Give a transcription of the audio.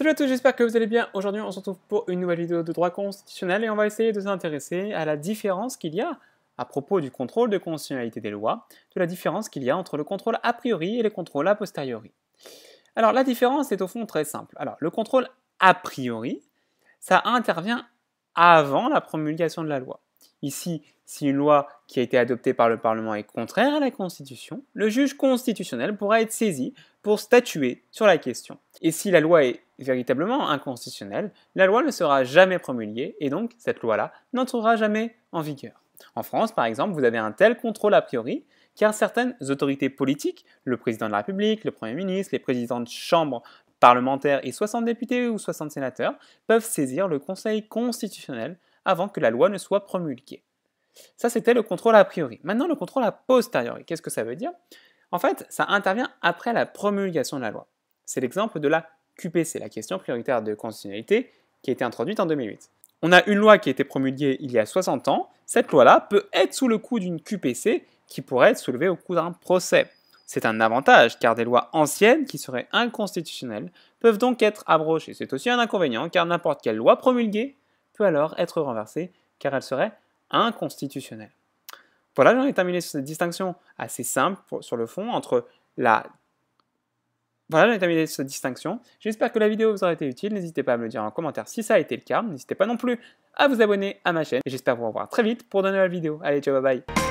Salut à tous, j'espère que vous allez bien. Aujourd'hui, on se retrouve pour une nouvelle vidéo de droit constitutionnel et on va essayer de s'intéresser à la différence qu'il y a à propos du contrôle de constitutionnalité des lois, de la différence qu'il y a entre le contrôle a priori et le contrôle a posteriori. Alors, la différence est au fond très simple. Alors, le contrôle a priori, ça intervient avant la promulgation de la loi. Ici, si une loi qui a été adoptée par le Parlement est contraire à la Constitution, le juge constitutionnel pourra être saisi pour statuer sur la question. Et si la loi est véritablement inconstitutionnelle, la loi ne sera jamais promulguée et donc cette loi-là n'entrera jamais en vigueur. En France, par exemple, vous avez un tel contrôle a priori car certaines autorités politiques, le président de la République, le Premier ministre, les présidents de chambres parlementaires et 60 députés ou 60 sénateurs peuvent saisir le Conseil constitutionnel avant que la loi ne soit promulguée. Ça, c'était le contrôle a priori. Maintenant, le contrôle a posteriori. Qu'est-ce que ça veut dire? En fait, ça intervient après la promulgation de la loi. C'est l'exemple de la QPC, la question prioritaire de constitutionnalité, qui a été introduite en 2008. On a une loi qui a été promulguée il y a 60 ans. Cette loi-là peut être sous le coup d'une QPC qui pourrait être soulevée au cours d'un procès. C'est un avantage, car des lois anciennes qui seraient inconstitutionnelles peuvent donc être abrogées. C'est aussi un inconvénient, car n'importe quelle loi promulguée peut alors être renversée, car elle serait inconstitutionnelle. Voilà, j'en ai terminé sur cette distinction assez simple sur le fond entre la... Voilà, j'en ai terminé sur cette distinction. J'espère que la vidéo vous aura été utile. N'hésitez pas à me le dire en commentaire si ça a été le cas. N'hésitez pas non plus à vous abonner à ma chaîne. Et j'espère vous revoir très vite pour de nouvelles vidéos. Allez, ciao, bye bye.